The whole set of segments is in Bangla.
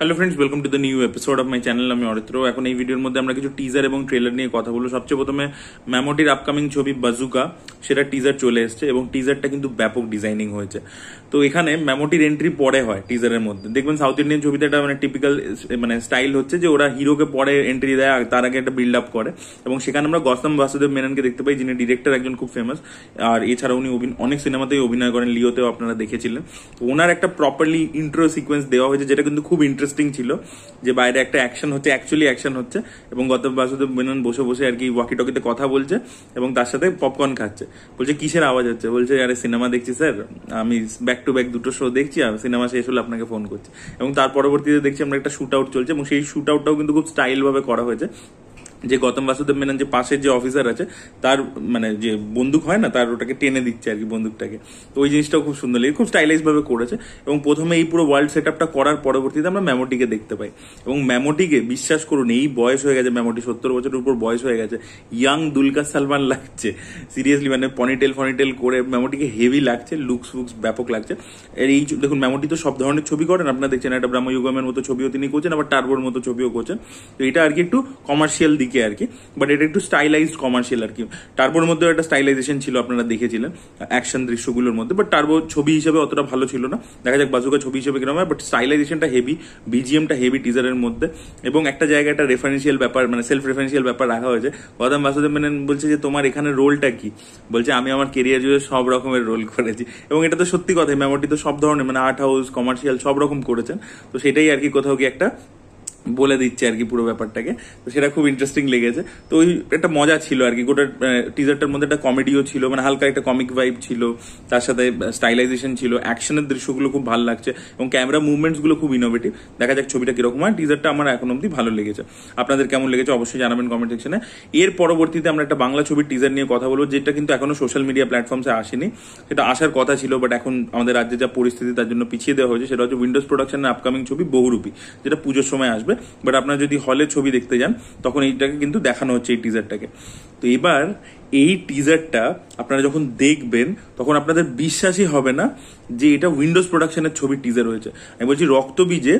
Hello friends, welcome to the new episode of my channel. আমি অরিত্র। এখন এই ভিডিওর মধ্যে আমরা কিছু টিজার এবং ট্রেলার নিয়ে কথা বলবো। সবচেয়ে প্রথমে ম্যামোটির আপকামিং ছবি বাজুকা, সেটা টিজার চলে এসছে এবং টিজারটা কিন্তু ব্যাপক ডিজাইনিং হয়েছে। তো এখানে ম্যামোটির এন্ট্রি পরে হয় টিজারের মধ্যে। দেখবেন সাউথ ইন্ডিয়ান ছবিতে একটা মানে টিপিক্যাল মানে স্টাইল হচ্ছে যে ওরা হিরোকে পরে এন্ট্রি দেয়, তার আগে একটা বিল্ড আপ করে। এবং সেখানে আমরা গৌতম বাসুদেব মেননকে দেখতে পাই, যিনি ডিরেক্টর, একজন খুব ফেমাস। আর এছাড়া উনি অনেক সিনেমাতেই অভিনয় করেন, লিওতেও আপনারা দেখেছিলেন। তো ওনার একটা প্রপারলি ইন্ট্রো সিকোয়েন্স দেওয়া হয়েছে, যেটা কিন্তু খুব ইন্টারেস্টিং ছিল। যে বাইরে একটা অ্যাকশন হচ্ছে, অ্যাকচুয়ালি অ্যাকশন হচ্ছে, এবং গৌতম বাসুদেব মেনন বসে বসে আর কি ওয়াকি টকিতে কথা বলছে এবং তার সাথে পপকর্ন খাচ্ছে। বলছে কিসের আওয়াজ হচ্ছে? বলছে আরে সিনেমা দেখছি স্যার, আমি ব্যাক টু ব্যাক দুটো শো দেখছি, আর সিনেমা শেষ হলে আপনাকে ফোন করছি। এবং তার পরবর্তীতে দেখছি আমরা একটা শুট আউট চলছে, এবং সেই শুট আউটটাও কিন্তু খুব স্টাইল ভাবে করা হয়েছে। যে গৌতম বাসুদেব মেনন যে পাশের যে অফিসার আছে, তার মানে যে বন্দুক হয় না, তার ওটাকে টেনে দিচ্ছে আর কি বন্দুকটাকে। তো ওই জিনিসটাও খুব সুন্দর লাগে, খুব স্টাইলাইজ ভাবে করেছে। এবং প্রথমে এই পুরো ওয়ার্ল্ড সেট আপটা করার পরবর্তীতে আমরা ম্যামোটিকে দেখতে পাই। এবং ম্যামোটিকে বিশ্বাস করুন, এই বয়স হয়ে গেছে, ম্যামোটি 70 বছরের উপর বয়স হয়ে গেছে, ইয়াং দুলকার সালমান লাগছে সিরিয়াসলি। মানে পনিটেল করে ম্যামোটিকে হেভি লাগছে, লুকস ব্যাপক লাগছে। এই দেখুন, ম্যামোটি তো সব ধরনের ছবি করেন, আপনারা দেখছেন একটা ব্রহ্মযুগমের মতো ছবিও তিনি করছেন, আবার টার্বোর মতো ছবিও করছেন। তো এটা আর কি একটু কমার্শিয়াল দিকে আর কি, বাট এটা একটু স্টাইলাইজড কমার্শিয়াল আর কি। টার্বোর মধ্যে একটা স্টাইলাইজেশন ছিল, আপনারা দেখেছিলেন অ্যাকশন দৃশ্যগুলোর মধ্যে, বাট টার্বো ছবি হিসেবে অতটা ভালো ছিল না। দেখা যাক বাজুকা ছবি হিসেবে কিরকম হয়, বাট স্টাইলাইজেশনটা হেভি, বিজিএমটা হেভি টিজারের মধ্যে। এবং একটা জায়গায় একটা রেফারেন্সিয়াল ব্যাপার, মানে সেলফ রেফারেন্সিয়াল ব্যাপার রাখা হয়েছে। গৌতম বাসুদেব মেনন বলছে যে তোমার এখানে রোলটা কি? বলছে আমি আমার কেরিয়ার জুড়ে সব রকমের রোল করেছি। এবং এটা তো সত্যি কথাই, মেমোটি তো সব ধরনের মানে আর্ট হাউস, কমার্শিয়াল সব রকম করেছেন। তো সেটাই আর কি কোথাও কি একটা বলে দিচ্ছে আর কি পুরো ব্যাপারটাকে। তো সেটা খুব ইন্টারেস্টিং লেগেছে। তো ওই একটা মজা ছিল আর কি, গোটা টিজারটার মধ্যে একটা কমেডিও ছিল, মানে হালকা একটা কমিক ভাইব ছিল, তার সাথে স্টাইলাইজেশন ছিল, অ্যাকশনের দৃশ্যগুলো খুব ভালো লাগছে, এবং ক্যামেরা মুভমেন্টস গুলো খুব ইনোভেটিভ। দেখা যাক ছবিটা কিরকম হয়। টিজারটা আমার এখন অব্দি ভালো লেগেছে। আপনাদের কেমন লেগেছে অবশ্যই জানাবেন কমেন্ট সেকশনে। এর পরবর্তীতে আমরা একটা বাংলা ছবির টিজার নিয়ে কথা বলবো, যেটা কিন্তু এখনো সোশ্যাল মিডিয়া প্ল্যাটফর্মসে আসেনি। সেটা আসার কথা ছিল, বাট এখন আমাদের রাজ্যে যা পরিস্থিতি তার জন্য পিছিয়ে দেওয়া হয়েছে। সেটা হচ্ছে উইন্ডোজ প্রোডাকশনের আপকামিং ছবি বহুরূপী, যেটা পুজোর সময় আসবে। বাট আপনারা যদি হলে ছবি দেখতে যান, তখন এইটাকে কিন্তু দেখানো হচ্ছে, এই টিজারটাকে। তো এবার এই টিজারটা আপনারা যখন দেখবেন, তখন আপনাদের বিশ্বাসই হবে না যে এটা উইন্ডোজ প্রোডাকশনের ছবির টিজার হয়েছে। আমি বলছি রক্তবীজে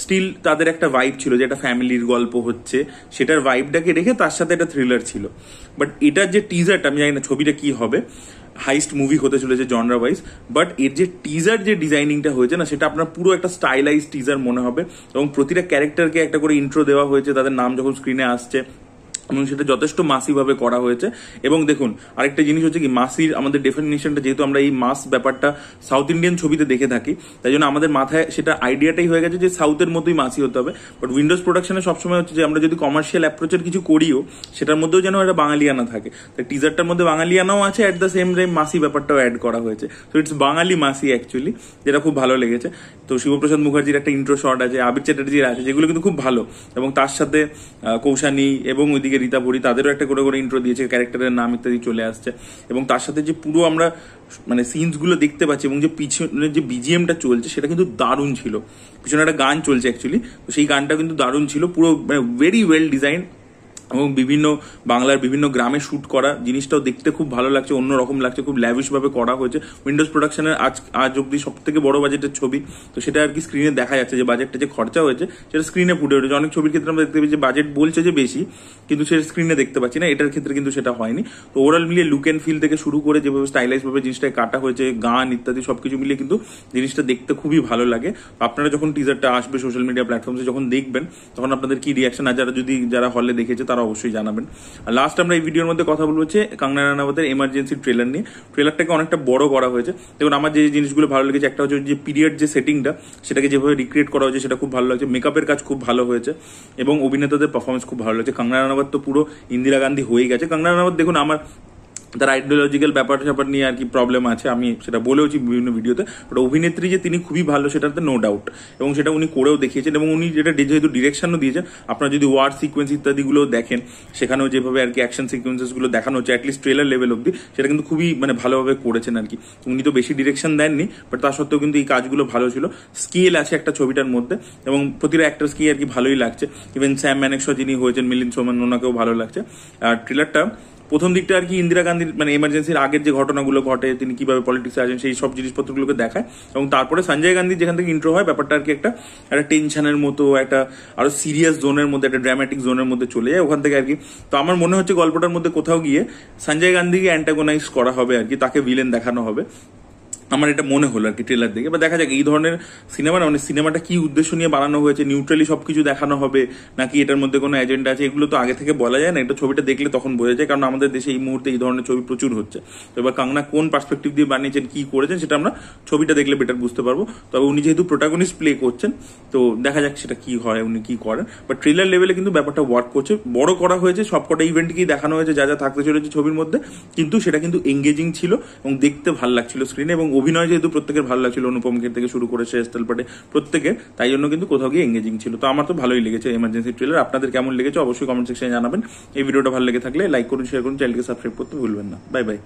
স্টিল তাদের একটা ভাইব ছিল, যে একটা ফ্যামিলির গল্প হচ্ছে, সেটার ভাইবটাকে রেখে তার সাথে একটা থ্রিলার ছিল। বাট এটার যে টিজারটা, আমি জানি না ছবিটা কি হবে, হাইস্ট মুভি হতে চলেছে জনরা ওয়াইজ, বাট এর যে টিজার যে ডিজাইনিংটা হয়েছে না, সেটা আপনার পুরো একটা স্টাইলাইজ টিজার মনে হবে। এবং প্রতিটা ক্যারেক্টারকে একটা করে ইন্ট্রো দেওয়া হয়েছে, তাদের নাম যখন স্ক্রিনে আসছে, এবং সেটা যথেষ্ট মাসি ভাবে করা হয়েছে। এবং দেখুন, আরেকটা জিনিস হচ্ছে কি, মাসির আমাদের ডেফিনিশনটা, যেহেতু আমরা এই মাস ব্যাপারটা সাউথ ইন্ডিয়ান ছবিতে দেখে থাকি, তাই জন্য আমাদের মাথায় সেটা আইডিয়াটাই হয়ে গেছে যে সাউথের মতোই মাসি হতে হবে। বাট উইন্ডোজ প্রোডাকশনে সবসময় হচ্ছে যে আমরা যদি কমার্শিয়াল অ্যাপ্রোচের কিছু করিও, সেটার মধ্যেও যেন একটা বাঙালিয়ানা থাকে। তাই টিজারটার মধ্যে বাঙালিয়ানাও আছে, অ্যাট দ্য সেম টাইম মাসি ব্যাপারটাও অ্যাড করা হয়েছে। তো ইটস বাঙালি মাসি অ্যাকচুয়ালি, যেটা খুব ভালো লেগেছে। তো শিবপ্রসাদ মুখার্জির একটা ইন্ট্রো শট আছে, আবির চ্যাটার্জির আছে, যেগুলো কিন্তু খুব ভালো। এবং তার সাথে কৌশানী এবং ওইদিকে রীতা ভরি, তাদেরও একটা করে করে ইন্ট্রো দিয়েছে, ক্যারেক্টারের নাম ইত্যাদি চলে আসছে। এবং তার সাথে যে পুরো আমরা মানে সিনস গুলো দেখতে পাচ্ছি, এবং যে পিছনে যে বিজিএমটা চলছে, সেটা কিন্তু দারুণ ছিল। পিছনে একটা গান চলছে অ্যাকচুয়ালি, তো সেই গানটা কিন্তু দারুণ ছিল, পুরো মানে ভেরি ওয়েল ডিজাইন। এবং বাংলার বিভিন্ন গ্রামে শুট করা জিনিসটাও দেখতে খুব ভালো লাগছে, অন্যরকম লাগছে, খুব ল্যাভিশ ভাবে করা হয়েছে। উইন্ডোজ প্রোডাকশনের আজ অব্দি সব থেকে বড় বাজেটের ছবি। তো সেটা আর কি স্ক্রিনে দেখা যাচ্ছে, যে বাজেটটা যে খরচা হয়েছে সেটা স্ক্রিনে ফুটে উঠেছে। অনেক ছবির ক্ষেত্রে আমরা দেখতে পাচ্ছি যে বাজেট বলছে যে বেশি, কিন্তু সেটা স্ক্রিনে দেখতে পাচ্ছি না। এটার ক্ষেত্রে কিন্তু সেটা হয়নি। তো ওভারঅল মিলিয়ে লুক অ্যান্ড ফিল থেকে শুরু করে যেভাবে স্টাইলাইজ ভাবে জিনিসটাকে কাটা হয়েছে, গান ইত্যাদি সবকিছু মিলিয়ে কিন্তু জিনিসটা দেখতে খুবই ভালো লাগে। আপনারা যখন টিজারটা আসবে সোশ্যাল মিডিয়া প্ল্যাটফর্মে যখন দেখবেন, তখন আপনাদের কি রিয়াকশন, আর যারা হলে দেখেছে তারা অবশ্যই জানাবেন। লাস্ট আমরা এই ভিডিওর মধ্যে কথা বলবো হচ্ছে কঙ্গনা রানাওয়াতের এমার্জেন্সি ট্রেলার নিয়ে। ট্রেলারটাকে অনেকটা বড় করা হয়েছে। দেখুন, আমার যে জিনিসগুলো ভালো লেগেছে, একটা হচ্ছে যে পিরিয়ড যে সেটিংটা, সেটাকে যেভাবে রিক্রিয়েট করা হয়েছে, সেটা খুব ভালো লাগছে। মেকআপের কাজ খুব ভালো হয়েছে, এবং অভিনেতাদের পারফরমেন্স খুব ভালো লাগছে। কঙ্গনা রানাওয়াত তো পুরো ইন্দিরা গান্ধী হয়ে গেছে। কঙ্গনা রানাওয়াত দেখুন, আমার তার আইডিওলজিক্যাল ব্যাপার নিয়ে আর কি প্রবলেম আছে, আমি সেটা বলেওছি বিভিন্ন ভিডিওতে। বাট অভিনেত্রী যে তিনি খুবই ভালো, সেটাতে নো ডাউট, এবং সেটা উনি করেও দেখিয়েছেন। এবং উনি যেটা যেহেতু ডিরেকশনও দিয়েছেন, আপনারা যদি ওয়ার সিকোয়েন্স ইত্যাদিগুলো দেখেন, সেখানেও যেভাবে আর কি অ্যাকশন সিকোয়েন্সেস গুলো দেখানো হচ্ছে, অ্যাটলিস্ট ট্রেলার লেভেল অব্দি, সেটা কিন্তু খুবই মানে ভালোভাবে করেছেন আর কি। উনি তো বেশি ডিরেকশন দেননি, বাট তা সত্ত্বেও কিন্তু এই কাজগুলো ভালো ছিল। স্কেল আছে একটা ছবিটার মধ্যে, এবং প্রতিটা অ্যাক্টার্সকে আর কি ভালোই লাগছে। ইভেন স্যাম ম্যানেকশ যিনি হয়েছেন, মিলিন্দ সোমান, ওনাকেও ভালো লাগছে। আর ট্রেলারটা প্রথম দিকটা আর কি ইন্দিরা গান্ধীর মানে এমার্জেন্সির আগের যে ঘটনাগুলো ঘটে, তিনি কিভাবে পলিটিক্সে আসেন সেই সব জিনিসপত্রগুলোকে দেখায়, এবং তারপরে সঞ্জয় গান্ধী যেখান থেকে ইন্ট্রো হয় ব্যাপারটা আর কি একটা টেনশনের মতো, একটা আরো সিরিয়াস জোনের মধ্যে, একটা ড্রামাটিক জোনের মধ্যে চলে যায় ওখান থেকে আর কি। তো আমার মনে হচ্ছে গল্পটার মধ্যে কোথাও গিয়ে সঞ্জয় গান্ধীকে অ্যান্টাগোনাইজ করা হবে আর কি, তাকে ভিলেন দেখানো হবে, আমার এটা মনে হলো আর কি ট্রেলার দেখে। বা দেখা যাক এই ধরনের সিনেমা না, মানে সিনেমাটা কি উদ্দেশ্য নিয়ে বানানো হয়েছে, নিউট্রালি সবকিছু দেখানো হবে নাকি এটার মধ্যে কোনো এজেন্ডা আছে, এগুলো তো আগে থেকে বলা যায় না, এটা ছবিটা দেখলে তখন বোঝা যায়, কারণ আমাদের দেশে এই মুহূর্তে এই ধরনের ছবি প্রচুর হচ্ছে। তো এবার কাঙ্গনা কোন পার্সপেক্টিভ দিয়ে বানিয়েছেন, কি করেছেন, সেটা আমরা ছবিটা দেখলে বেটার বুঝতে পারবো। তবে উনি যেহেতু প্রোটাগনিস্ট প্লে করছেন, তো দেখা যাক সেটা কি হয়, উনি কি করেন। বাট ট্রেলার লেভেলে কিন্তু ব্যাপারটা ওয়ার্ক করছে, বড় করা হয়েছে, সবকটা ইভেন্টকেই দেখানো হয়েছে, যা যা থাকতে চলেছে ছবির মধ্যে, কিন্তু সেটা কিন্তু এঙ্গেজিং ছিল এবং দেখতে ভালো লাগছিল স্ক্রিনে, এবং অভিনয় যেহেতু প্রত্যেকের ভালো লাগছিল, অনুপম খের থেকে শুরু করে শেষ তালপাটে প্রত্যেকের, তাই জন্য কিন্তু কোথাও গিয়ে এঙ্গেজিং ছিল। তো আমার তো ভালোই লেগেছে এমার্জেন্সি ট্রেলার। আপনাদের কেমন লেগেছে অবশ্যই কমেন্ট সেকশনে জানাবেন। এই ভিডিওটা ভালো লেগে থাকলে লাইক করুন, শেয়ার করুন, চ্যানেলকে সাবস্ক্রাইব করতে ভুলবেন না। Bye bye.